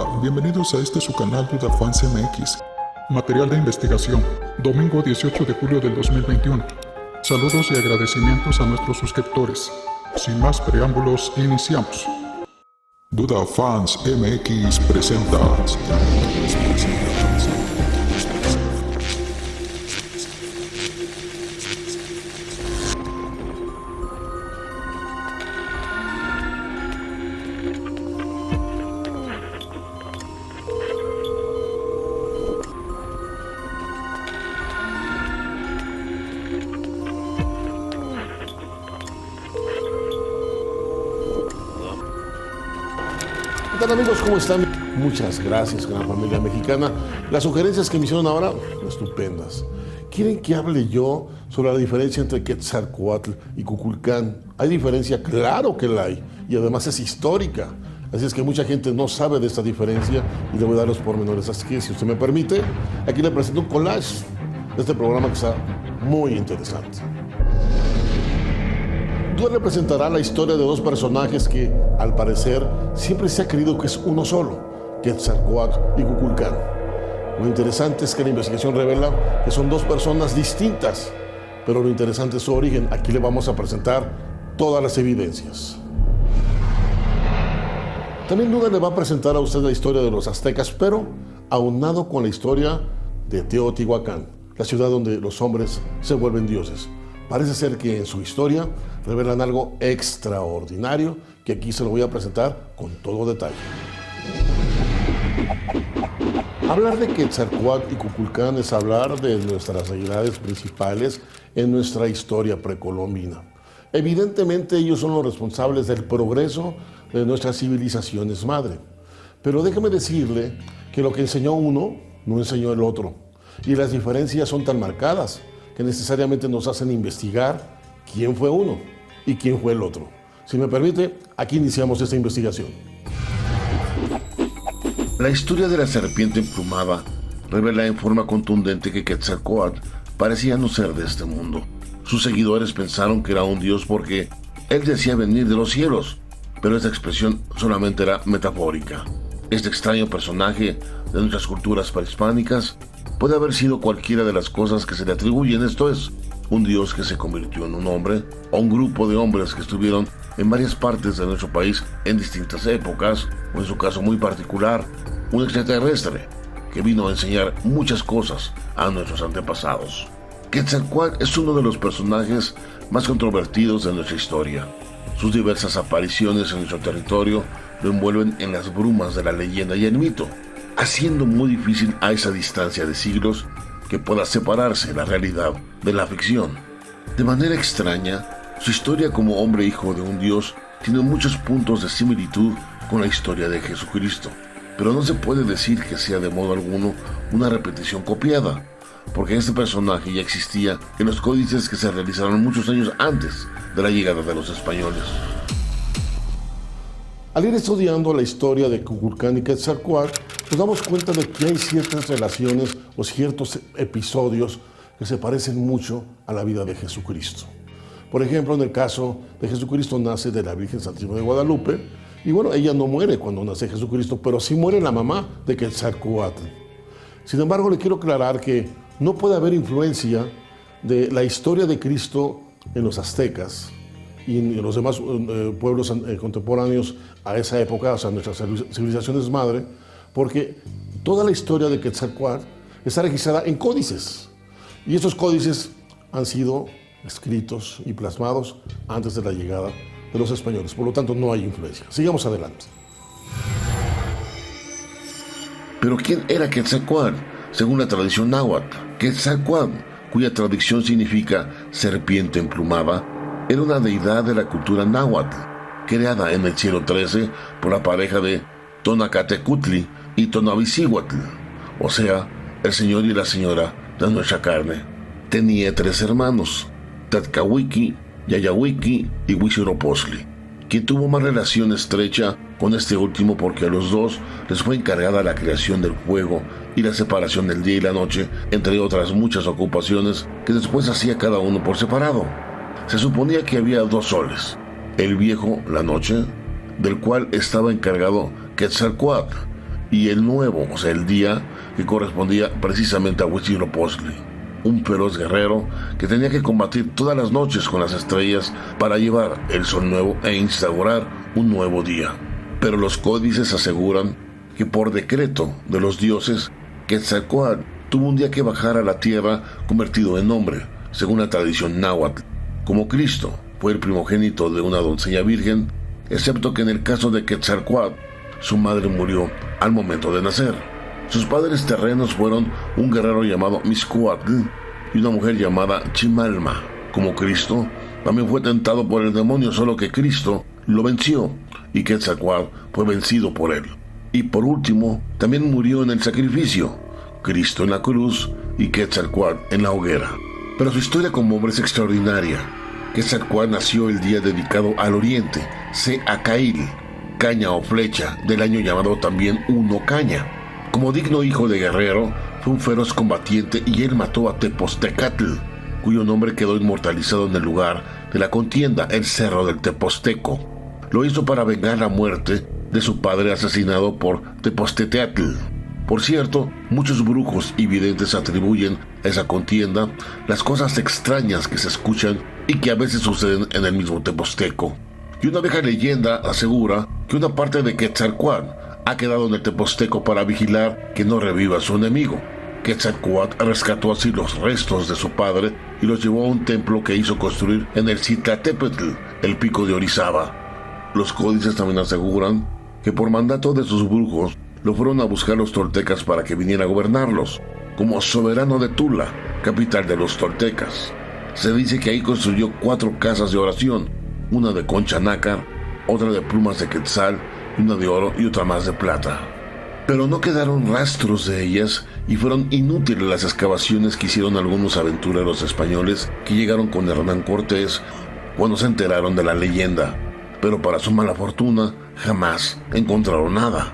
Hola, bienvenidos a su canal Duda Fans MX. Material de investigación, domingo 18 de julio del 2021. Saludos y agradecimientos a nuestros suscriptores. Sin más preámbulos, iniciamos. Duda Fans MX presenta. ¿Qué tal, amigos? ¿Cómo están? Muchas gracias, gran familia mexicana. Las sugerencias que me hicieron ahora, estupendas. ¿Quieren que hable yo sobre la diferencia entre Quetzalcóatl y Kukulcán? ¿Hay diferencia? Claro que la hay. Y además es histórica. Así es que mucha gente no sabe de esta diferencia y le voy a dar los pormenores. Así que, si usted me permite, aquí le presento un collage de este programa que está muy interesante. Duda le presentará la historia de dos personajes que, al parecer, siempre se ha creído que es uno solo, Quetzalcóatl y Kukulcán. Lo interesante es que la investigación revela que son dos personas distintas, pero lo interesante es su origen. Aquí le vamos a presentar todas las evidencias. También Duda le va a presentar a usted la historia de los aztecas, pero aunado con la historia de Teotihuacán, la ciudad donde los hombres se vuelven dioses. Parece ser que en su historia revelan algo extraordinario que aquí se lo voy a presentar con todo detalle. Hablar de Quetzalcóatl y Kukulcán es hablar de nuestras deidades principales en nuestra historia precolombina. Evidentemente ellos son los responsables del progreso de nuestras civilizaciones madre. Pero déjeme decirle que lo que enseñó uno no enseñó el otro. Y las diferencias son tan marcadas que necesariamente nos hacen investigar quién fue uno y quién fue el otro. Si me permite, aquí iniciamos esta investigación. La historia de la serpiente emplumada revela en forma contundente que Quetzalcóatl parecía no ser de este mundo. Sus seguidores pensaron que era un dios porque él decía venir de los cielos, pero esta expresión solamente era metafórica. Este extraño personaje de nuestras culturas prehispánicas puede haber sido cualquiera de las cosas que se le atribuyen, esto es, un dios que se convirtió en un hombre, o un grupo de hombres que estuvieron en varias partes de nuestro país en distintas épocas, o en su caso muy particular, un extraterrestre que vino a enseñar muchas cosas a nuestros antepasados. Quetzalcóatl es uno de los personajes más controvertidos de nuestra historia. Sus diversas apariciones en nuestro territorio lo envuelven en las brumas de la leyenda y el mito, haciendo muy difícil a esa distancia de siglos que pueda separarse la realidad de la ficción. De manera extraña, su historia como hombre hijo de un dios tiene muchos puntos de similitud con la historia de Jesucristo, pero no se puede decir que sea de modo alguno una repetición copiada, porque este personaje ya existía en los códices que se realizaron muchos años antes de la llegada de los españoles. Al ir estudiando la historia de Kukulcán y Quetzalcóatl, nos damos cuenta de que hay ciertas relaciones o ciertos episodios que se parecen mucho a la vida de Jesucristo. Por ejemplo, en el caso de Jesucristo nace de la Virgen Santísima de Guadalupe, y bueno, ella no muere cuando nace Jesucristo, pero sí muere la mamá de Quetzalcóatl. Sin embargo, le quiero aclarar que no puede haber influencia de la historia de Cristo en los aztecas y en los demás pueblos contemporáneos a esa época, o sea, nuestras civilizaciones madre, porque toda la historia de Quetzalcóatl está registrada en códices. Y estos códices han sido escritos y plasmados antes de la llegada de los españoles. Por lo tanto, no hay influencia. Sigamos adelante. Pero ¿quién era Quetzalcóatl? Según la tradición náhuatl, Quetzalcóatl, cuya traducción significa serpiente emplumada, era una deidad de la cultura náhuatl, creada en el siglo XIII por la pareja de Tonacatecutli y Tonavicíhuatl, o sea, el señor y la señora de nuestra carne. Tenía 3 hermanos, Tatcahuiqui, Yayahuiqui y Huitzilopochtli, quien tuvo más relación estrecha con este último porque a los dos les fue encargada la creación del fuego y la separación del día y la noche, entre otras muchas ocupaciones que después hacía cada uno por separado. Se suponía que había 2 soles, el viejo, la noche, del cual estaba encargado Quetzalcóatl, y el nuevo, o sea, el día que correspondía precisamente a Huitzilopochtli, un feroz guerrero que tenía que combatir todas las noches con las estrellas para llevar el sol nuevo e instaurar un nuevo día. Pero los códices aseguran que por decreto de los dioses, Quetzalcóatl tuvo un día que bajar a la tierra convertido en hombre, según la tradición náhuatl. Como Cristo fue el primogénito de una doncella virgen, excepto que en el caso de Quetzalcóatl, su madre murió al momento de nacer. Sus padres terrenos fueron un guerrero llamado Mixcoatl y una mujer llamada Chimalma. Como Cristo, también fue tentado por el demonio, solo que Cristo lo venció y Quetzalcóatl fue vencido por él. Y por último, también murió en el sacrificio, Cristo en la cruz y Quetzalcóatl en la hoguera. Pero su historia como hombre es extraordinaria. Quetzalcóatl nació el día dedicado al oriente, Seacail, caña o flecha, del año llamado también Uno Caña. Como digno hijo de guerrero, fue un feroz combatiente y él mató a Tepostecatl, cuyo nombre quedó inmortalizado en el lugar de la contienda, el Cerro del Teposteco. Lo hizo para vengar la muerte de su padre asesinado por Tepozteteatl. Por cierto, muchos brujos y videntes atribuyen a esa contienda las cosas extrañas que se escuchan y que a veces suceden en el mismo Teposteco. Y una vieja leyenda asegura que una parte de Quetzalcóatl ha quedado en el Teposteco para vigilar que no reviva a su enemigo. Quetzalcóatl rescató así los restos de su padre y los llevó a un templo que hizo construir en el Citlaltépetl, el pico de Orizaba. Los códices también aseguran que por mandato de sus brujos lo fueron a buscar los toltecas para que viniera a gobernarlos, como soberano de Tula, capital de los toltecas. Se dice que ahí construyó 4 casas de oración, una de concha nácar, otra de plumas de quetzal, una de oro y otra más de plata. Pero no quedaron rastros de ellas y fueron inútiles las excavaciones que hicieron algunos aventureros españoles que llegaron con Hernán Cortés cuando se enteraron de la leyenda, pero para su mala fortuna jamás encontraron nada.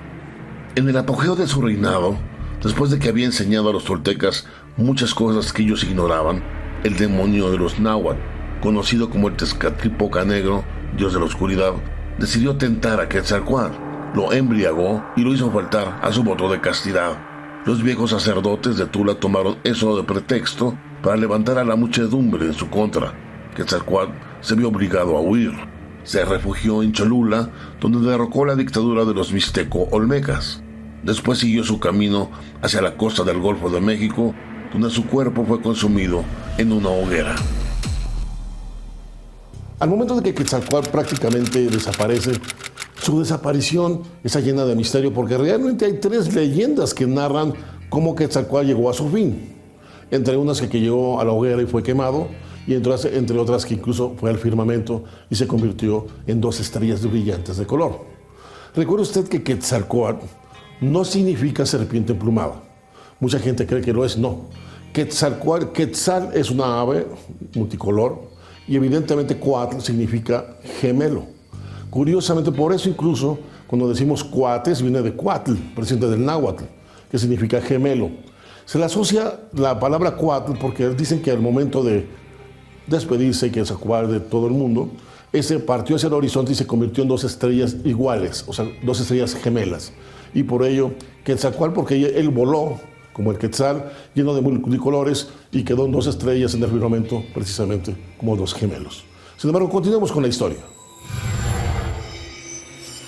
En el apogeo de su reinado, después de que había enseñado a los toltecas muchas cosas que ellos ignoraban, el demonio de los náhuatl, conocido como el Tezcatlipoca Negro, dios de la oscuridad, decidió tentar a Quetzalcóatl, lo embriagó y lo hizo faltar a su voto de castidad. Los viejos sacerdotes de Tula tomaron eso de pretexto para levantar a la muchedumbre en su contra. Quetzalcóatl se vio obligado a huir. Se refugió en Cholula, donde derrocó la dictadura de los mixteco-olmecas. Después siguió su camino hacia la costa del Golfo de México, donde su cuerpo fue consumido en una hoguera. Al momento de que Quetzalcóatl prácticamente desaparece, su desaparición está llena de misterio porque realmente hay 3 leyendas que narran cómo Quetzalcóatl llegó a su fin. Entre unas que llegó a la hoguera y fue quemado, y entre otras que incluso fue al firmamento y se convirtió en 2 estrellas brillantes de color. Recuerde usted que Quetzalcóatl no significa serpiente emplumada. Mucha gente cree que lo es, no. Quetzal es una ave multicolor y evidentemente Coatl significa gemelo. Curiosamente, por eso incluso cuando decimos cuates viene de Coatl, presente del náhuatl, que significa gemelo. Se le asocia la palabra Coatl porque dicen que al momento de despedirse Quetzalcóatl de todo el mundo, partió hacia el horizonte y se convirtió en 2 estrellas iguales, o sea, 2 estrellas gemelas. Y por ello, Quetzalcóatl, porque él voló como el quetzal, lleno de multicolores, y quedó en 2 estrellas en el firmamento, precisamente como 2 gemelos. Sin embargo, continuemos con la historia.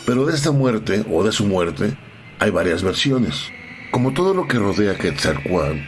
Pero de esta muerte, o de su muerte, hay varias versiones. Como todo lo que rodea a Quetzalcóatl,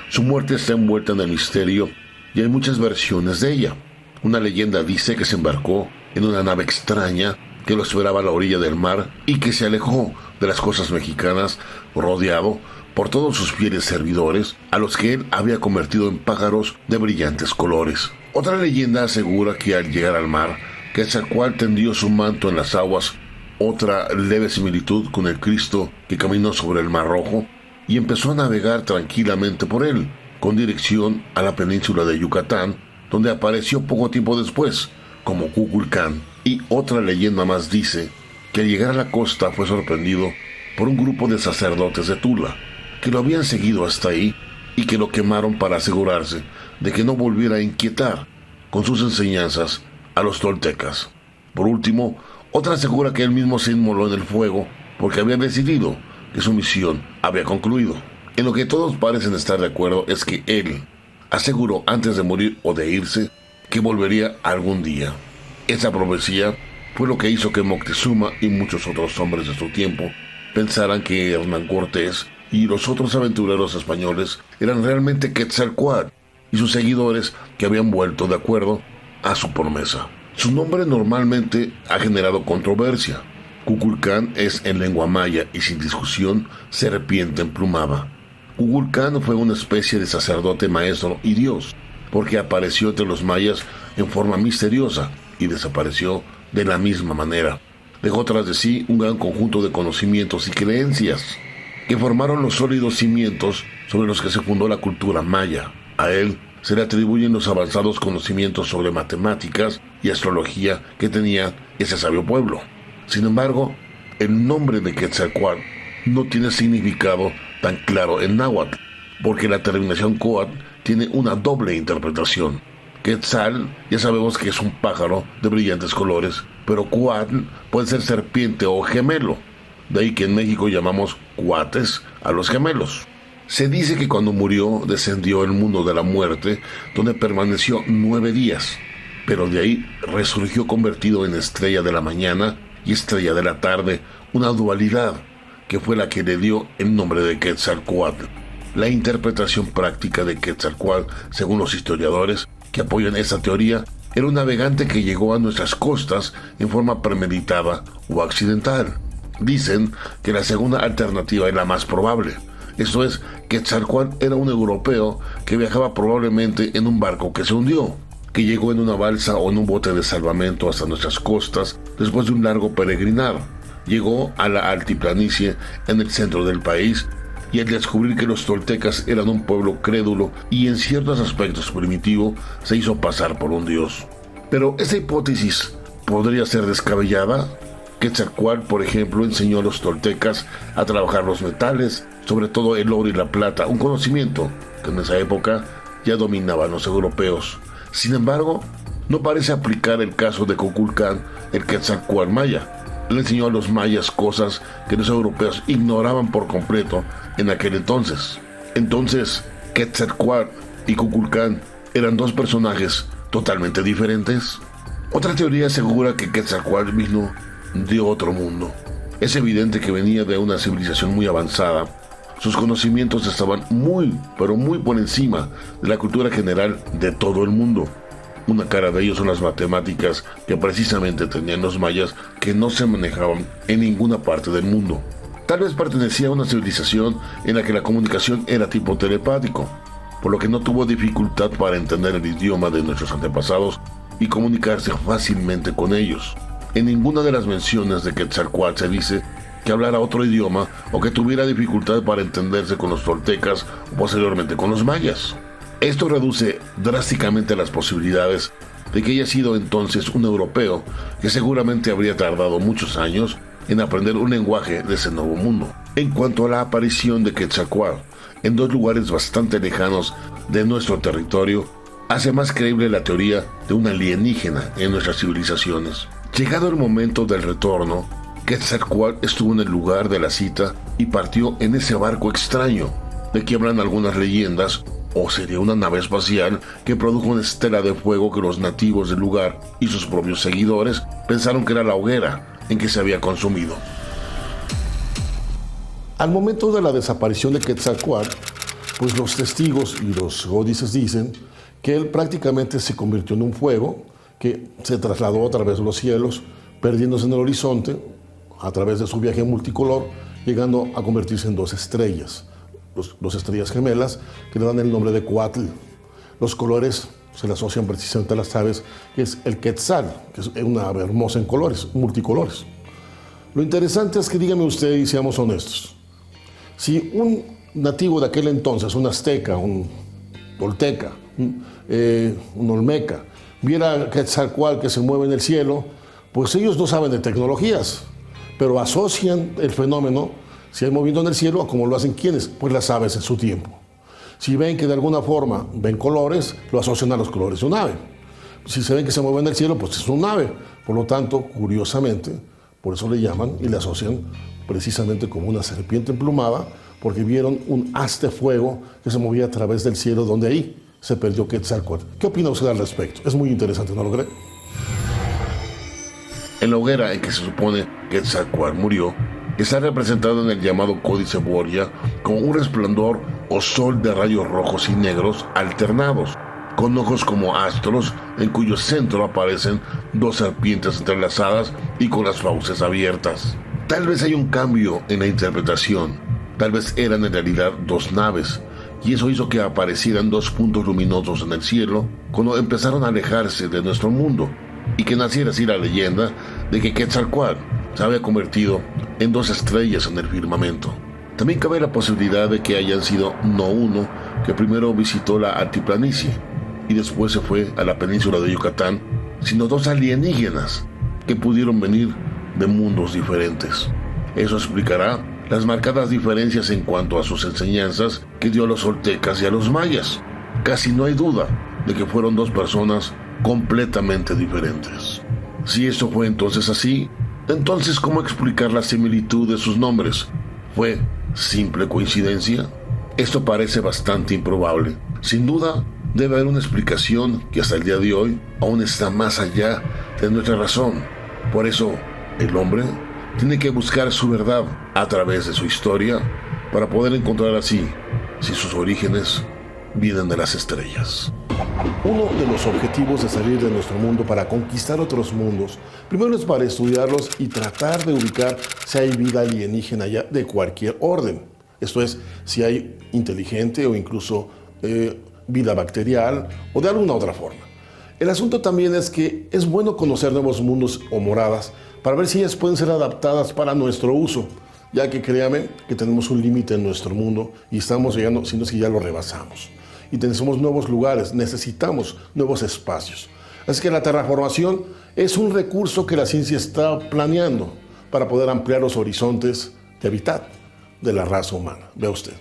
su muerte está envuelta en el misterio y hay muchas versiones de ella. Una leyenda dice que se embarcó en una nave extraña que lo esperaba a la orilla del mar y que se alejó de las costas mexicanas, rodeado por todos sus fieles servidores, a los que él había convertido en pájaros de brillantes colores. Otra leyenda asegura que al llegar al mar, Quetzalcóatl tendió su manto en las aguas, otra leve similitud con el Cristo que caminó sobre el Mar Rojo, y empezó a navegar tranquilamente por él, con dirección a la península de Yucatán, donde apareció poco tiempo después, como Kukulcán. Y otra leyenda más dice que al llegar a la costa fue sorprendido por un grupo de sacerdotes de Tula, que lo habían seguido hasta ahí y que lo quemaron para asegurarse de que no volviera a inquietar con sus enseñanzas a los toltecas. Por último, otra asegura que él mismo se inmoló en el fuego porque había decidido que su misión había concluido. En lo que todos parecen estar de acuerdo es que él aseguró antes de morir o de irse que volvería algún día. Esa profecía fue lo que hizo que Moctezuma y muchos otros hombres de su tiempo pensaran que Hernán Cortés y los otros aventureros españoles eran realmente Quetzalcóatl y sus seguidores que habían vuelto de acuerdo a su promesa. Su nombre normalmente ha generado controversia. Kukulcán es en lengua maya y sin discusión serpiente emplumada. Kukulcán fue una especie de sacerdote, maestro y dios, porque apareció entre los mayas en forma misteriosa y desapareció de la misma manera. Dejó tras de sí un gran conjunto de conocimientos y creencias que formaron los sólidos cimientos sobre los que se fundó la cultura maya. A él se le atribuyen los avanzados conocimientos sobre matemáticas y astrología que tenía ese sabio pueblo. Sin embargo, el nombre de Quetzalcóatl no tiene significado tan claro en náhuatl, porque la terminación coatl tiene una doble interpretación. Quetzal ya sabemos que es un pájaro de brillantes colores, pero coatl puede ser serpiente o gemelo. De ahí que en México llamamos cuates a los gemelos. Se dice que cuando murió descendió al mundo de la muerte, donde permaneció 9 días, pero de ahí resurgió convertido en estrella de la mañana y estrella de la tarde, una dualidad que fue la que le dio el nombre de Quetzalcóatl. La interpretación práctica de Quetzalcóatl, según los historiadores que apoyan esa teoría, era un navegante que llegó a nuestras costas en forma premeditada o accidental. Dicen que la segunda alternativa es la más probable. Esto es, Quetzalcóatl era un europeo que viajaba probablemente en un barco que se hundió, que llegó en una balsa o en un bote de salvamento hasta nuestras costas después de un largo peregrinar. Llegó a la altiplanicie en el centro del país y al descubrir que los toltecas eran un pueblo crédulo y en ciertos aspectos primitivo, se hizo pasar por un dios. Pero esa hipótesis podría ser descabellada. Quetzalcóatl, por ejemplo, enseñó a los toltecas a trabajar los metales, sobre todo el oro y la plata, un conocimiento que en esa época ya dominaban los europeos. Sin embargo, no parece aplicar el caso de Kukulcán, el Quetzalcóatl maya. Le enseñó a los mayas cosas que los europeos ignoraban por completo en aquel entonces. Entonces, Quetzalcóatl y Kukulcán eran dos personajes totalmente diferentes. Otra teoría asegura que Quetzalcóatl vino de otro mundo. Es evidente que venía de una civilización muy avanzada. Sus conocimientos estaban pero muy por encima de la cultura general de todo el mundo. Una cara de ellos son las matemáticas que precisamente tenían los mayas, que no se manejaban en ninguna parte del mundo. Tal vez pertenecía a una civilización en la que la comunicación era tipo telepático, por lo que no tuvo dificultad para entender el idioma de nuestros antepasados y comunicarse fácilmente con ellos. En ninguna de las menciones de Quetzalcóatl se dice que hablara otro idioma o que tuviera dificultad para entenderse con los toltecas o posteriormente con los mayas. Esto reduce drásticamente las posibilidades de que haya sido entonces un europeo que seguramente habría tardado muchos años en aprender un lenguaje de ese nuevo mundo. En cuanto a la aparición de Quetzalcóatl en dos lugares bastante lejanos de nuestro territorio, hace más creíble la teoría de un alienígena en nuestras civilizaciones. Llegado el momento del retorno, Quetzalcóatl estuvo en el lugar de la cita y partió en ese barco extraño, de que hablan algunas leyendas, o sería una nave espacial que produjo una estela de fuego que los nativos del lugar y sus propios seguidores pensaron que era la hoguera en que se había consumido. Al momento de la desaparición de Quetzalcóatl, pues los testigos y los códices dicen que él prácticamente se convirtió en un fuego que se trasladó a través de los cielos, perdiéndose en el horizonte a través de su viaje multicolor, llegando a convertirse en dos estrellas, dos estrellas gemelas que le dan el nombre de Coatl. Los colores se le asocian precisamente a las aves, que es el quetzal, que es una ave hermosa en colores, multicolores. Lo interesante es que, dígame usted y seamos honestos, si un nativo de aquel entonces, un azteca, un tolteca, un olmeca, viera a Quetzalcóatl que se mueve en el cielo, pues ellos no saben de tecnologías, pero asocian el fenómeno, si hay movimiento en el cielo, a como lo hacen quienes, pues las aves en su tiempo. Si ven que de alguna forma ven colores, lo asocian a los colores de un ave. Si se ven que se mueve en el cielo, pues es un ave. Por lo tanto, curiosamente, por eso le llaman y le asocian precisamente como una serpiente emplumada, porque vieron un haz de fuego que se movía a través del cielo, donde ahí se perdió Quetzalcóatl. ¿Qué opina usted al respecto? Es muy interesante, ¿no lo cree? En la hoguera en que se supone Quetzalcóatl murió, está representado en el llamado Códice Borgia como un resplandor o sol de rayos rojos y negros alternados, con ojos como astros en cuyo centro aparecen dos serpientes entrelazadas y con las fauces abiertas. Tal vez hay un cambio en la interpretación, tal vez eran en realidad dos naves, y eso hizo que aparecieran dos puntos luminosos en el cielo cuando empezaron a alejarse de nuestro mundo, y que naciera así la leyenda de que Quetzalcóatl se había convertido en dos estrellas en el firmamento. También cabe la posibilidad de que hayan sido no uno que primero visitó la altiplanicie y después se fue a la península de Yucatán, sino dos alienígenas que pudieron venir de mundos diferentes. Eso explicará las marcadas diferencias en cuanto a sus enseñanzas que dio a los oltecas y a los mayas. Casi no hay duda de que fueron dos personas completamente diferentes. Si esto fue entonces así, entonces ¿cómo explicar la similitud de sus nombres? ¿Fue simple coincidencia? Esto parece bastante improbable. Sin duda, debe haber una explicación que hasta el día de hoy aún está más allá de nuestra razón. Por eso, el hombre tiene que buscar su verdad a través de su historia para poder encontrar así si sus orígenes vienen de las estrellas. Uno de los objetivos de salir de nuestro mundo para conquistar otros mundos, primero es para estudiarlos y tratar de ubicar si hay vida alienígena allá de cualquier orden. Esto es, si hay inteligente o incluso vida bacterial o de alguna otra forma. El asunto también es que es bueno conocer nuevos mundos o moradas para ver si ellas pueden ser adaptadas para nuestro uso, ya que créame que tenemos un límite en nuestro mundo y estamos llegando, si no es que ya lo rebasamos. Y tenemos nuevos lugares, necesitamos nuevos espacios. Así que la terraformación es un recurso que la ciencia está planeando para poder ampliar los horizontes de hábitat de la raza humana. Vea usted.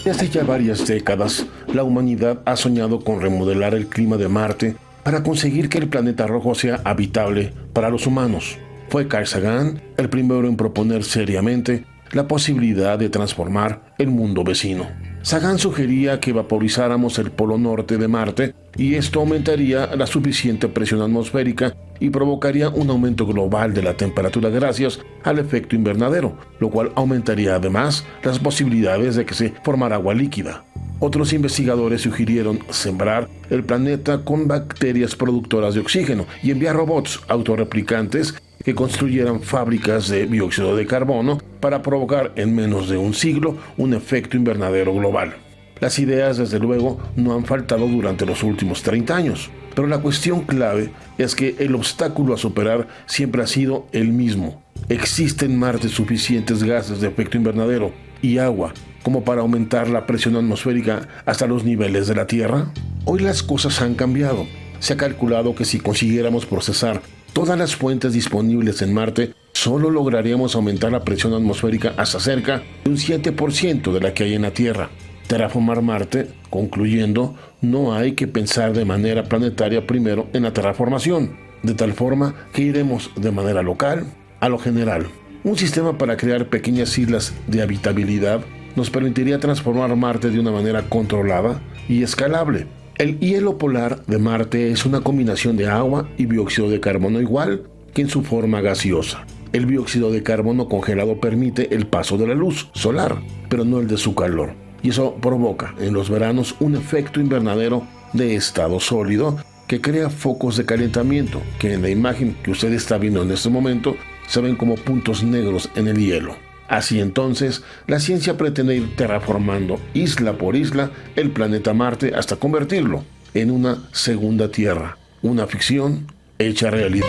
Desde ya varias décadas, la humanidad ha soñado con remodelar el clima de Marte para conseguir que el planeta rojo sea habitable para los humanos. Fue Carl Sagan el primero en proponer seriamente la posibilidad de transformar el mundo vecino. Sagan sugería que vaporizáramos el polo norte de Marte y esto aumentaría la suficiente presión atmosférica y provocaría un aumento global de la temperatura gracias al efecto invernadero, lo cual aumentaría además las posibilidades de que se formara agua líquida. Otros investigadores sugirieron sembrar el planeta con bacterias productoras de oxígeno y enviar robots autorreplicantes que construyeran fábricas de dióxido de carbono para provocar en menos de un siglo un efecto invernadero global. Las ideas, desde luego, no han faltado durante los últimos 30 años, pero la cuestión clave es que el obstáculo a superar siempre ha sido el mismo. ¿Existen en Marte suficientes gases de efecto invernadero y agua como para aumentar la presión atmosférica hasta los niveles de la Tierra? Hoy las cosas han cambiado. Se ha calculado que si consiguiéramos procesar todas las fuentes disponibles en Marte, solo lograríamos aumentar la presión atmosférica hasta cerca de un 7% de la que hay en la Tierra. Terraformar Marte, concluyendo, no hay que pensar de manera planetaria primero en la terraformación, de tal forma que iremos de manera local a lo general. Un sistema para crear pequeñas islas de habitabilidad nos permitiría transformar Marte de una manera controlada y escalable. El hielo polar de Marte es una combinación de agua y dióxido de carbono igual que en su forma gaseosa. El dióxido de carbono congelado permite el paso de la luz solar, pero no el de su calor. Y eso provoca en los veranos un efecto invernadero de estado sólido que crea focos de calentamiento, que en la imagen que usted está viendo en este momento se ven como puntos negros en el hielo. Así entonces, la ciencia pretende ir terraformando isla por isla el planeta Marte hasta convertirlo en una segunda Tierra, una ficción hecha realidad.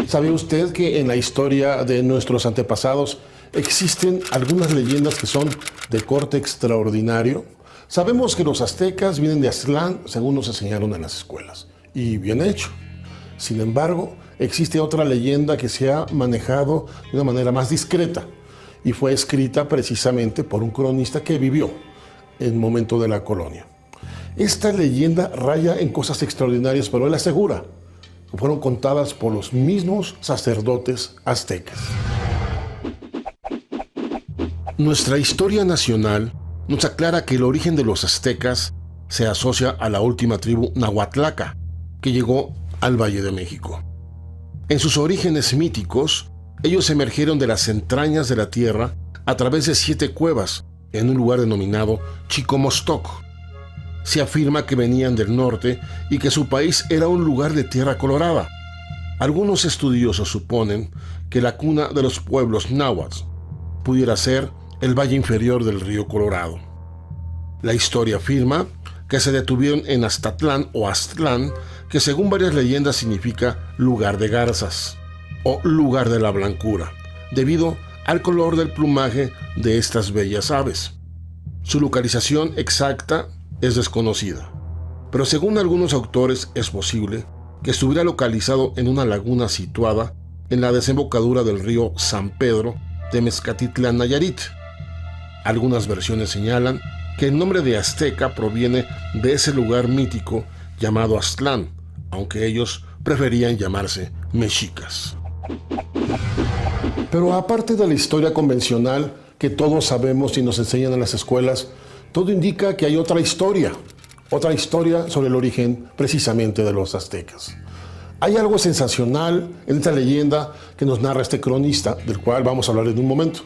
¿Sabe usted que en la historia de nuestros antepasados existen algunas leyendas que son de corte extraordinario? Sabemos que los aztecas vienen de Aztlán, según nos enseñaron en las escuelas, y bien hecho. Sin embargo, existe otra leyenda que se ha manejado de una manera más discreta y fue escrita precisamente por un cronista que vivió en el momento de la colonia. Esta leyenda raya en cosas extraordinarias, pero él asegura, que fueron contadas por los mismos sacerdotes aztecas. Nuestra historia nacional nos aclara que el origen de los aztecas se asocia a la última tribu nahuatlaca, que llegó al Valle de México. En sus orígenes míticos, ellos emergieron de las entrañas de la tierra a través de 7 cuevas en un lugar denominado Chicomostoc. Se afirma que venían del norte y que su país era un lugar de tierra colorada. Algunos estudiosos suponen que la cuna de los pueblos náhuatl pudiera ser el valle inferior del río Colorado. La historia afirma que se detuvieron en Aztatlán o Aztlán, que según varias leyendas significa lugar de garzas o lugar de la blancura, debido al color del plumaje de estas bellas aves. Su localización exacta es desconocida, pero según algunos autores es posible que estuviera localizado en una laguna situada en la desembocadura del río San Pedro de Mezcatitlán, Nayarit. Algunas versiones señalan que el nombre de Azteca proviene de ese lugar mítico llamado Aztlán, aunque ellos preferían llamarse mexicas. Pero aparte de la historia convencional que todos sabemos y nos enseñan en las escuelas, todo indica que hay otra historia sobre el origen precisamente de los aztecas. Hay algo sensacional en esta leyenda que nos narra este cronista, del cual vamos a hablar en un momento.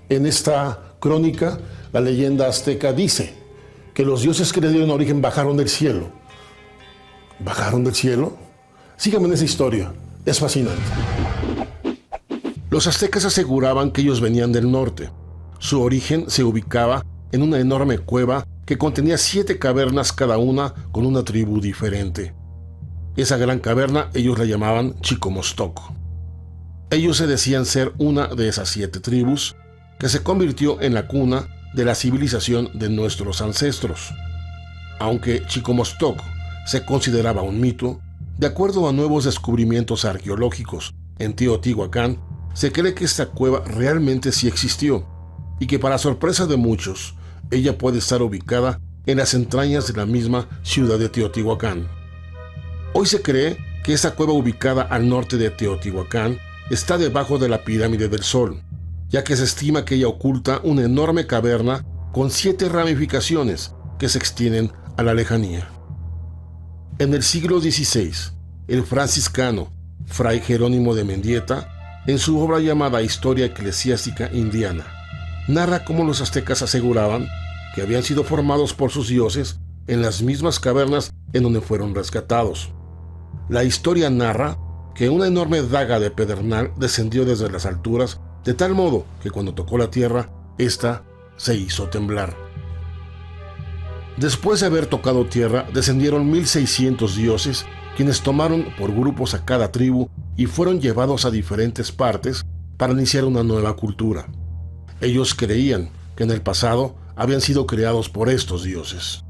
En esta crónica, la leyenda azteca dice que los dioses que le dieron origen bajaron del cielo. ¿Bajaron del cielo? Síganme en esa historia, es fascinante. Los aztecas aseguraban que ellos venían del norte. Su origen se ubicaba en una enorme cueva que contenía 7 cavernas, cada una con una tribu diferente. Esa gran caverna ellos la llamaban Chicomostoc. Ellos se decían ser una de esas 7 tribus que se convirtió en la cuna de la civilización de nuestros ancestros. Aunque Chicomostoc se consideraba un mito, de acuerdo a nuevos descubrimientos arqueológicos en Teotihuacán, se cree que esta cueva realmente sí existió y que, para sorpresa de muchos, ella puede estar ubicada en las entrañas de la misma ciudad de Teotihuacán. Hoy se cree que esta cueva ubicada al norte de Teotihuacán está debajo de la Pirámide del Sol, ya que se estima que ella oculta una enorme caverna con 7 ramificaciones que se extienden a la lejanía. En el siglo XVI, el franciscano Fray Jerónimo de Mendieta, en su obra llamada Historia Eclesiástica Indiana, narra cómo los aztecas aseguraban que habían sido formados por sus dioses en las mismas cavernas en donde fueron rescatados. La historia narra que una enorme daga de pedernal descendió desde las alturas de tal modo que cuando tocó la tierra, ésta se hizo temblar. Después de haber tocado tierra, descendieron 1600 dioses, quienes tomaron por grupos a cada tribu y fueron llevados a diferentes partes para iniciar una nueva cultura. Ellos creían que en el pasado habían sido creados por estos dioses.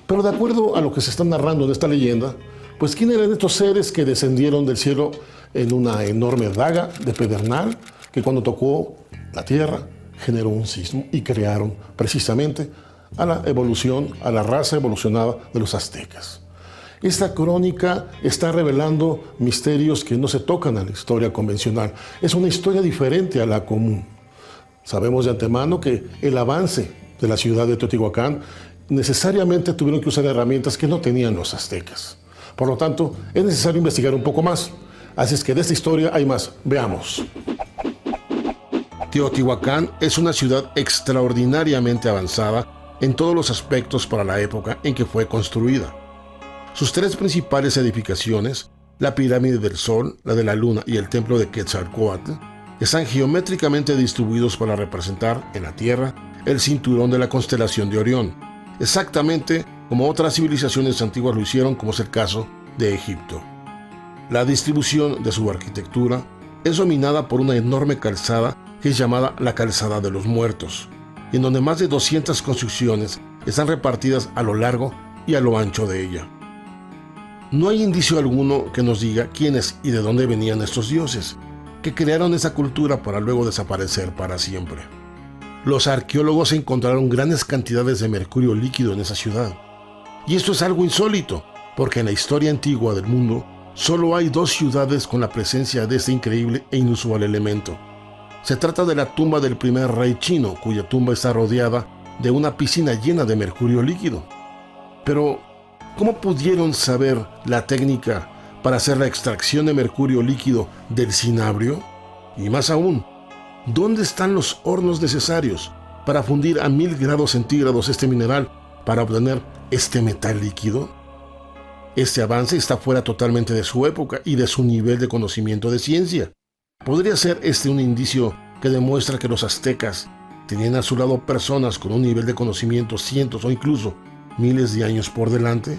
Pero de acuerdo a lo que se está narrando en esta leyenda, pues ¿quién eran estos seres que descendieron del cielo en una enorme daga de pedernal que cuando tocó la tierra generó un sismo y crearon precisamente a la evolución, a la raza evolucionada de los aztecas? Esta crónica está revelando misterios que no se tocan en la historia convencional. Es una historia diferente a la común. Sabemos de antemano que el avance de la ciudad de Teotihuacán necesariamente tuvieron que usar herramientas que no tenían los aztecas. Por lo tanto, es necesario investigar un poco más. Así es que de esta historia hay más. Veamos. Teotihuacán es una ciudad extraordinariamente avanzada en todos los aspectos para la época en que fue construida. Sus 3 principales edificaciones, la Pirámide del Sol, la de la Luna y el Templo de Quetzalcóatl, están geométricamente distribuidos para representar en la Tierra el cinturón de la constelación de Orión, exactamente como otras civilizaciones antiguas lo hicieron, como es el caso de Egipto. La distribución de su arquitectura es dominada por una enorme calzada que es llamada la Calzada de los Muertos, y en donde más de 200 construcciones están repartidas a lo largo y a lo ancho de ella. No hay indicio alguno que nos diga quiénes y de dónde venían estos dioses, que crearon esa cultura para luego desaparecer para siempre. Los arqueólogos encontraron grandes cantidades de mercurio líquido en esa ciudad. Y esto es algo insólito, porque en la historia antigua del mundo solo hay 2 ciudades con la presencia de este increíble e inusual elemento. Se trata de la tumba del primer rey chino, cuya tumba está rodeada de una piscina llena de mercurio líquido. Pero, ¿cómo pudieron saber la técnica para hacer la extracción de mercurio líquido del cinabrio? Y más aún, ¿dónde están los hornos necesarios para fundir a 1000 grados centígrados este mineral para obtener este metal líquido? Este avance está fuera totalmente de su época y de su nivel de conocimiento de ciencia. ¿Podría ser este un indicio que demuestra que los aztecas tenían a su lado personas con un nivel de conocimiento cientos o incluso miles de años por delante?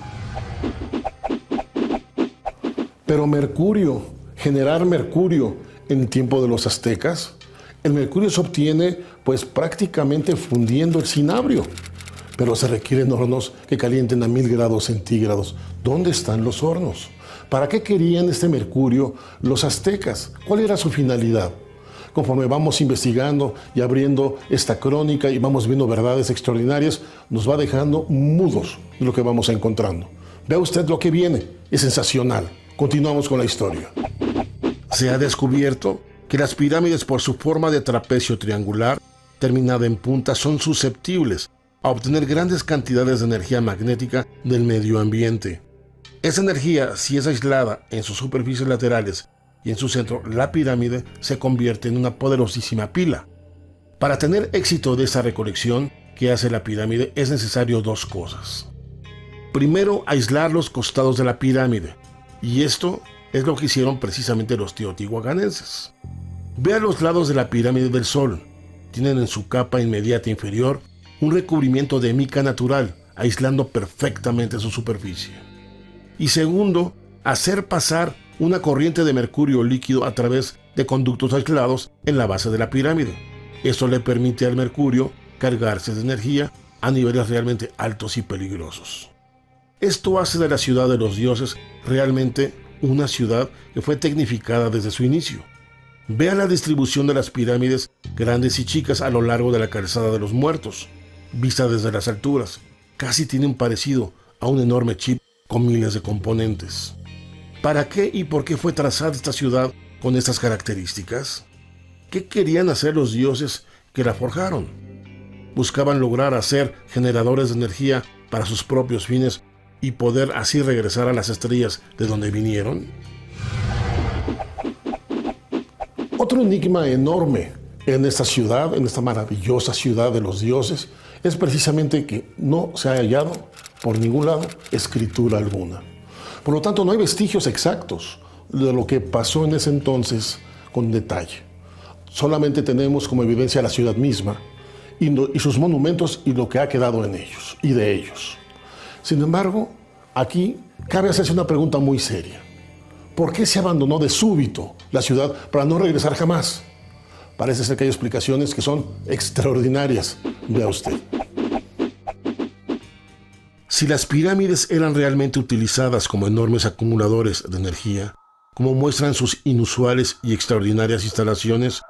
Pero mercurio, generar mercurio en el tiempo de los aztecas, el mercurio se obtiene pues prácticamente fundiendo el cinabrio, pero se requieren hornos que calienten a 1000 grados centígrados. ¿Dónde están los hornos? ¿Para qué querían este mercurio los aztecas? ¿Cuál era su finalidad? Conforme vamos investigando y abriendo esta crónica y vamos viendo verdades extraordinarias, nos va dejando mudos de lo que vamos encontrando. Vea usted lo que viene, es sensacional. Continuamos con la historia. Se ha descubierto que las pirámides, por su forma de trapecio triangular terminada en punta, son susceptibles a obtener grandes cantidades de energía magnética del medio ambiente. Esa energía, si es aislada en sus superficies laterales y en su centro, la pirámide se convierte en una poderosísima pila. Para tener éxito de esa recolección que hace la pirámide es necesario 2 cosas. Primero, aislar los costados de la pirámide, y esto es lo que hicieron precisamente los teotihuacanenses. Ve a los lados de la pirámide del Sol. Tienen en su capa inmediata inferior un recubrimiento de mica natural, aislando perfectamente su superficie. Y segundo, hacer pasar una corriente de mercurio líquido a través de conductos aislados en la base de la pirámide. Eso le permite al mercurio cargarse de energía a niveles realmente altos y peligrosos. Esto hace de la ciudad de los dioses realmente una ciudad que fue tecnificada desde su inicio. Vea la distribución de las pirámides grandes y chicas a lo largo de la calzada de los muertos. Vista desde las alturas, casi tiene un parecido a un enorme chip con miles de componentes. ¿Para qué y por qué fue trazada esta ciudad con estas características? ¿Qué querían hacer los dioses que la forjaron? ¿Buscaban lograr hacer generadores de energía para sus propios fines y poder así regresar a las estrellas de donde vinieron? Otro enigma enorme en esta ciudad, en esta maravillosa ciudad de los dioses, es precisamente que no se ha hallado por ningún lado escritura alguna. Por lo tanto, no hay vestigios exactos de lo que pasó en ese entonces con detalle. Solamente tenemos como evidencia la ciudad misma y sus monumentos y lo que ha quedado en ellos y de ellos. Sin embargo, aquí cabe hacerse una pregunta muy seria. ¿Por qué se abandonó de súbito la ciudad para no regresar jamás? Parece ser que hay explicaciones que son extraordinarias. Vea usted. Si las pirámides eran realmente utilizadas como enormes acumuladores de energía, como muestran sus inusuales y extraordinarias instalaciones,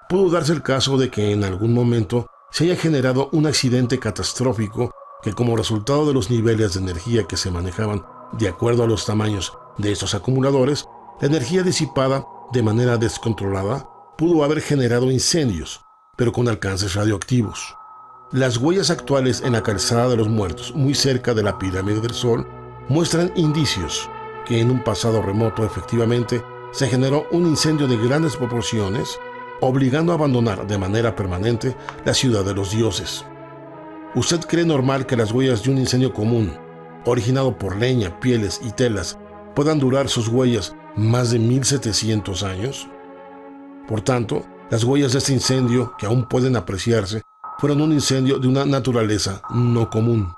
pudo darse el caso de que en algún momento se haya generado un accidente catastrófico que, como resultado de los niveles de energía que se manejaban de acuerdo a los tamaños de estos acumuladores, la energía disipada de manera descontrolada pudo haber generado incendios, pero con alcances radioactivos. Las huellas actuales en la calzada de los muertos, muy cerca de la pirámide del Sol, muestran indicios que en un pasado remoto efectivamente se generó un incendio de grandes proporciones, obligando a abandonar de manera permanente la ciudad de los dioses. ¿Usted cree normal que las huellas de un incendio común, originado por leña, pieles y telas, puedan durar sus huellas más de 1700 años? Por tanto, las huellas de este incendio, que aún pueden apreciarse, fueron un incendio de una naturaleza no común.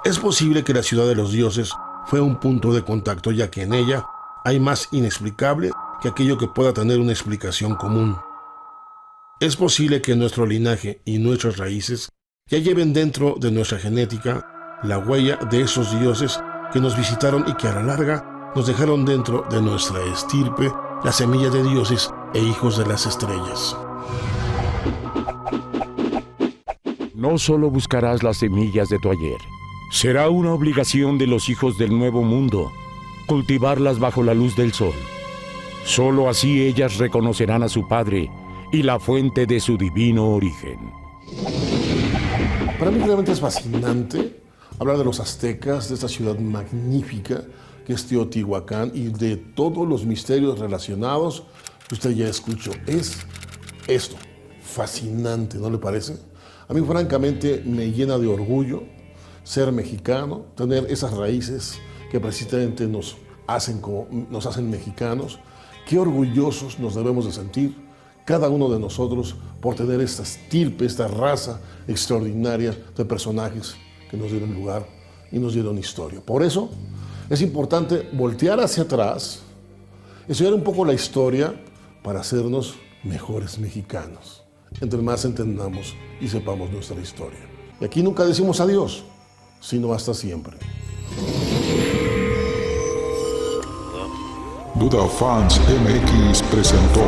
Es posible que la ciudad de los dioses fue un punto de contacto, ya que en ella hay más inexplicable que aquello que pueda tener una explicación común. Es posible que nuestro linaje y nuestras raíces ya lleven dentro de nuestra genética la huella de esos dioses que nos visitaron y que a la larga nos dejaron dentro de nuestra estirpe la semilla de dioses e hijos de las estrellas. No solo buscarás las semillas de tu ayer, Será una obligación de los hijos del Nuevo Mundo cultivarlas bajo la luz del sol. Solo así ellas reconocerán a su Padre y la fuente de su divino origen. Para mí realmente es fascinante hablar de los aztecas, de esta ciudad magnífica que es Teotihuacán y de todos los misterios relacionados que usted ya escuchó. Es esto, fascinante, ¿no le parece? A mí francamente me llena de orgullo ser mexicano, tener esas raíces que precisamente nos hacen mexicanos. Qué orgullosos nos debemos de sentir cada uno de nosotros por tener esta estirpe, esta raza extraordinaria de personajes que nos dieron lugar y nos dieron historia. Por eso es importante voltear hacia atrás, estudiar un poco la historia para hacernos mejores mexicanos. Entre más entendamos y sepamos nuestra historia. Y aquí nunca decimos adiós, sino hasta siempre. Duda Fans MX presentó.